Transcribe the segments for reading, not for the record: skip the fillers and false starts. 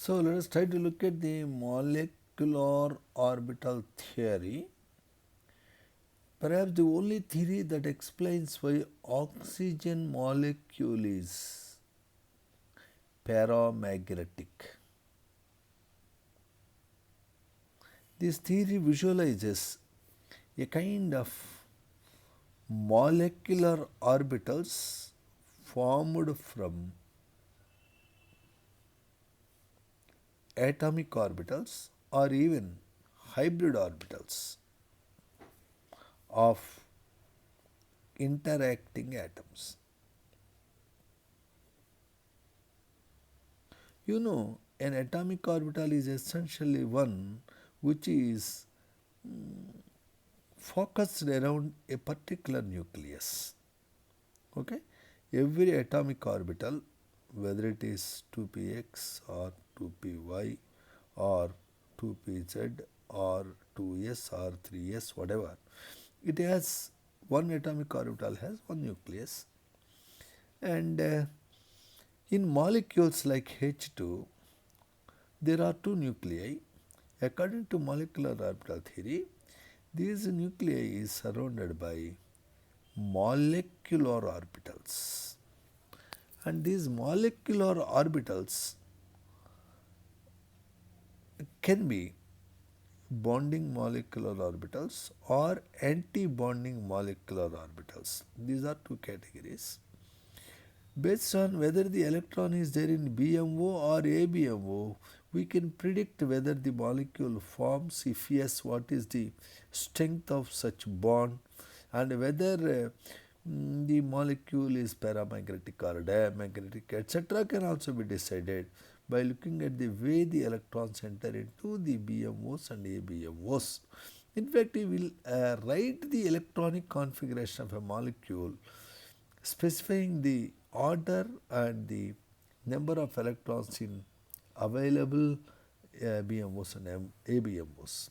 So let us try to look at the molecular orbital theory. Perhaps the only theory that explains why oxygen molecule is paramagnetic. This theory visualizes a kind of molecular orbitals formed from atomic orbitals or even hybrid orbitals of interacting atoms. You know, an atomic orbital is essentially one which is focused around a particular nucleus. Okay, every atomic orbital, whether it is 2px or 2py or 2pz or 2s or 3s, whatever, it has one atomic orbital has one nucleus, and in molecules like H2 there are two nuclei. According to molecular orbital theory, these nuclei is surrounded by molecular orbitals, and these molecular orbitals can be bonding molecular orbitals or anti-bonding molecular orbitals. These are two categories. Based on whether the electron is there in BMO or ABMO, we can predict whether the molecule forms. If yes, what is the strength of such bond, and whether the molecule is paramagnetic or diamagnetic, etc., can also be decided by looking at the way the electrons enter into the BMOs and ABMOs. In fact, we will write the electronic configuration of a molecule specifying the order and the number of electrons in available BMOs and ABMOs.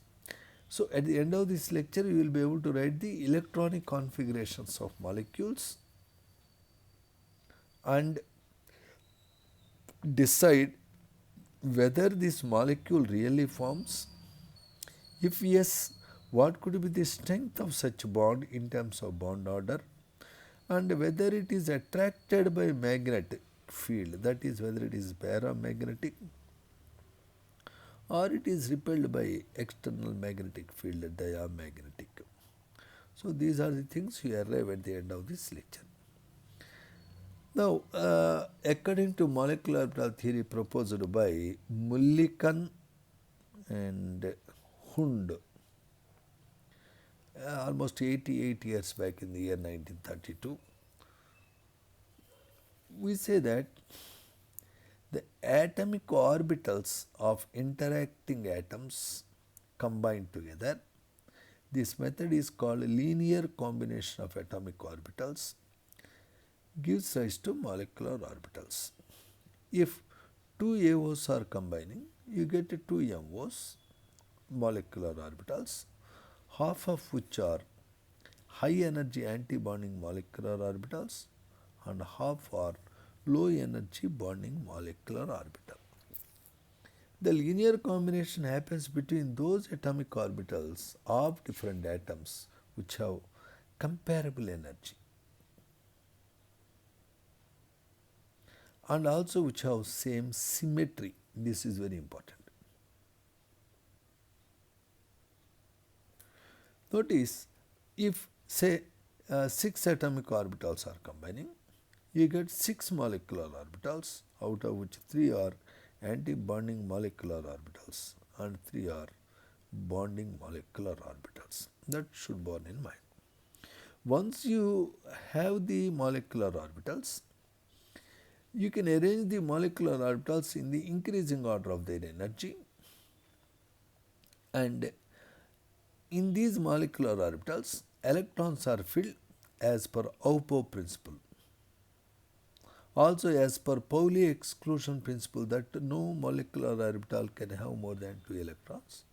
So at the end of this lecture, you will be able to write the electronic configurations of molecules and decide whether this molecule really forms. If yes, what could be the strength of such bond in terms of bond order, and whether it is attracted by magnetic field, that is whether it is paramagnetic or it is repelled by external magnetic field, diamagnetic. So these are the things we arrive at the end of this lecture. Now, according to molecular orbital theory proposed by Mulliken and Hund, almost 88 years back in the year 1932, we say that the atomic orbitals of interacting atoms combined together. This method is called linear combination of atomic orbitals, gives rise to molecular orbitals. If two AOs are combining, you get two MOs, molecular orbitals, half of which are high energy anti-bonding molecular orbitals and half are low energy bonding molecular orbital. The linear combination happens between those atomic orbitals of different atoms which have comparable energy and also which have same symmetry. This is very important. Notice, if say 6 atomic orbitals are combining, you get 6 molecular orbitals, out of which 3 are anti-bonding molecular orbitals and 3 are bonding molecular orbitals. That should bear in mind. Once you have the molecular orbitals, you can arrange the molecular orbitals in the increasing order of their energy, and in these molecular orbitals, electrons are filled as per Aufbau principle. Also, as per Pauli exclusion principle, that no molecular orbital can have more than 2 electrons,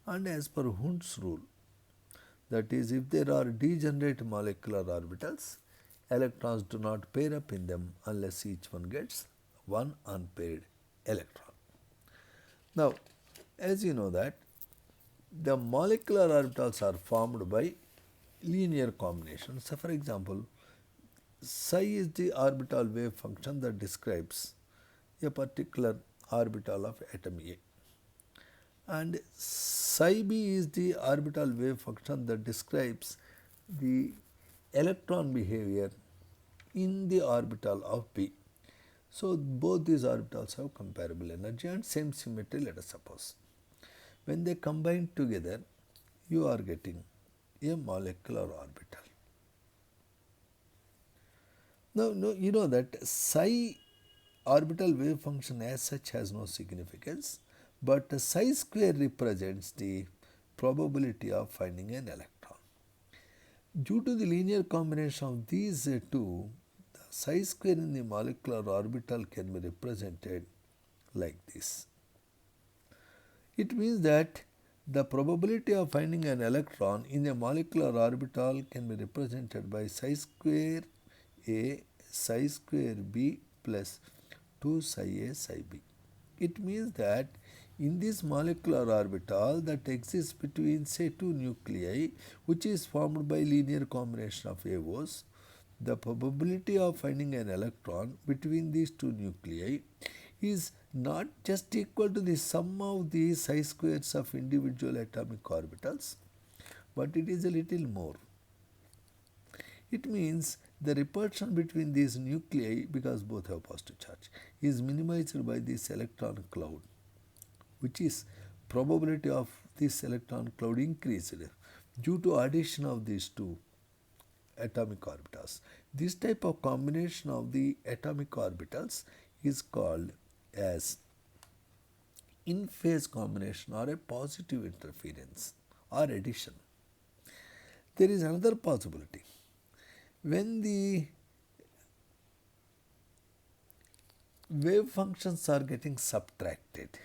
and as per Hund's rule, that is, if there are degenerate molecular orbitals, electrons do not pair up in them unless each one gets one unpaired electron. Now, as you know that the molecular orbitals are formed by linear combinations. So, for example, psi is the orbital wave function that describes a particular orbital of atom A, and psi b is the orbital wave function that describes the electron behavior in the orbital of B. So both these orbitals have comparable energy and same symmetry, let us suppose. When they combine together, you are getting a molecular orbital. Now, you know that psi orbital wave function as such has no significance, but psi square represents the probability of finding an electron. Due to the linear combination of these two, the psi square in the molecular orbital can be represented like this. It means that the probability of finding an electron in a molecular orbital can be represented by psi square A psi square B plus 2 psi A psi B. It means that in this molecular orbital that exists between say two nuclei, which is formed by linear combination of AOs, the probability of finding an electron between these two nuclei is not just equal to the sum of the psi squares of individual atomic orbitals, but it is a little more. It means the repulsion between these nuclei, because both have positive charge, is minimized by this electron cloud, which is probability of this electron cloud increased due to addition of these two atomic orbitals. This type of combination of the atomic orbitals is called as in phase combination or a positive interference or addition. There is another possibility. When the wave functions are getting subtracted,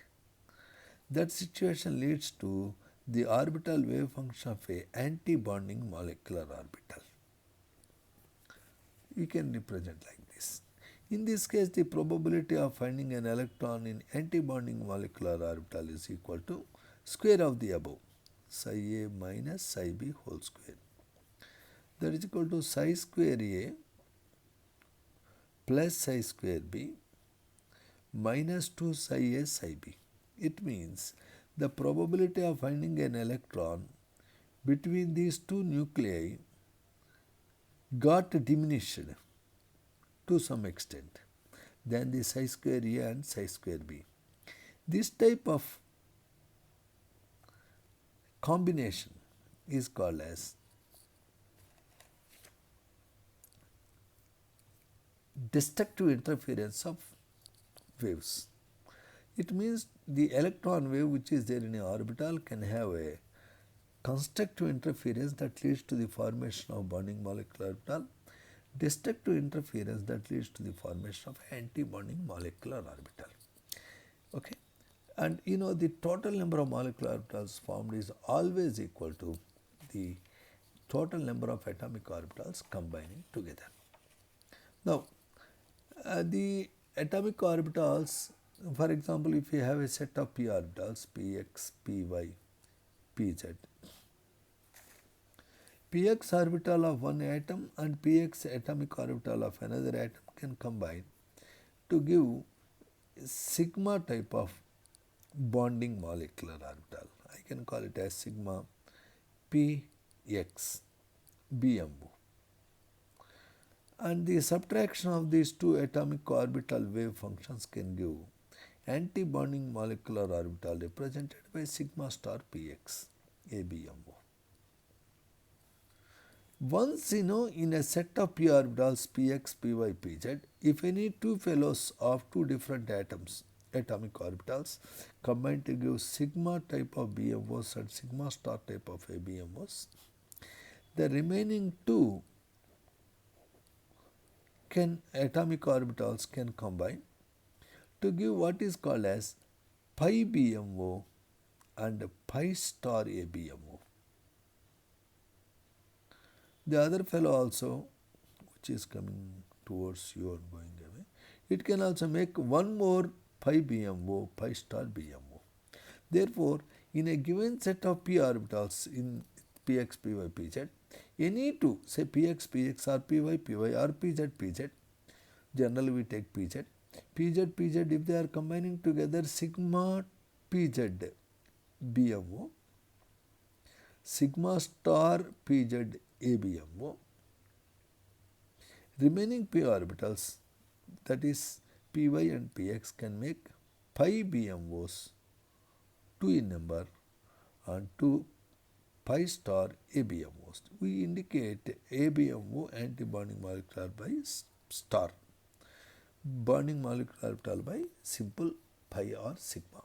that situation leads to the orbital wave function of a anti-bonding molecular orbital. We can represent like this. In this case, the probability of finding an electron in anti-bonding molecular orbital is equal to square of the above, psi A minus psi B whole square. That is equal to psi square A plus psi square B minus 2 psi A psi B. It means the probability of finding an electron between these two nuclei got diminished to some extent than the psi square A and psi square B. This type of combination is called as destructive interference of waves. It means the electron wave which is there in an orbital can have a constructive interference that leads to the formation of bonding molecular orbital, destructive interference that leads to the formation of anti-bonding molecular orbital. Okay, and you know the total number of molecular orbitals formed is always equal to the total number of atomic orbitals combining together. Now, the atomic orbitals, for example, if you have a set of p orbitals px, py, pz, px orbital of one atom and px atomic orbital of another atom can combine to give sigma type of bonding molecular orbital. I can call it as sigma px BMO. And the subtraction of these two atomic orbital wave functions can give anti-bonding molecular orbital represented by sigma star px ABMO. Once in a set of p orbitals px, py, pz, if any two fellows of two different atomic orbitals combine to give sigma type of BMOs and sigma star type of ABMOs, the remaining two atomic orbitals can combine to give what is called as pi BMO and pi star ABMO. The other fellow also, which is coming towards you and going away, it can also make one more pi BMO, pi star BMO. Therefore, in a given set of p orbitals in px, py, pz, any two, say px, px or py, py or pz, pz, generally we take pz, pz, pz, if they are combining together sigma pz BMO, sigma star pz ABMO, remaining p orbitals, that is py and px, can make pi BMOs, 2 in number, and 2 pi star ABMOs. We indicate ABMO, antibonding molecular by star, bonding molecular orbital by simple pi or sigma.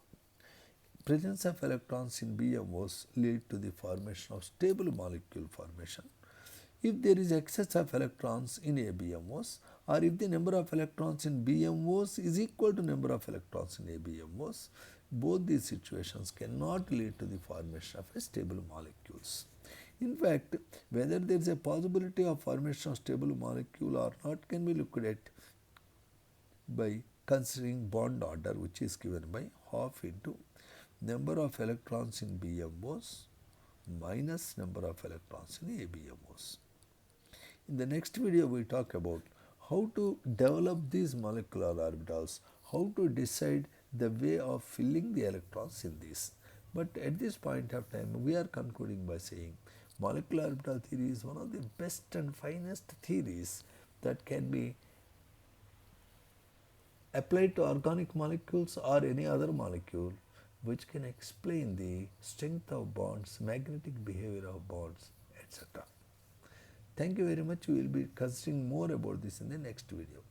Presence of electrons in BMOs lead to the formation of stable molecule formation. If there is excess of electrons in ABMOs, or if the number of electrons in BMOs is equal to number of electrons in ABMOs, both these situations cannot lead to the formation of a stable molecules. In fact, whether there is a possibility of formation of stable molecule or not can be looked at by considering bond order, which is given by half into number of electrons in BMOs minus number of electrons in ABMOs. In the next video, we talk about how to develop these molecular orbitals, how to decide the way of filling the electrons in these. But at this point of time, we are concluding by saying molecular orbital theory is one of the best and finest theories that can be applied to organic molecules or any other molecule, which can explain the strength of bonds, magnetic behavior of bonds, etc. Thank you very much. We will be considering more about this in the next video.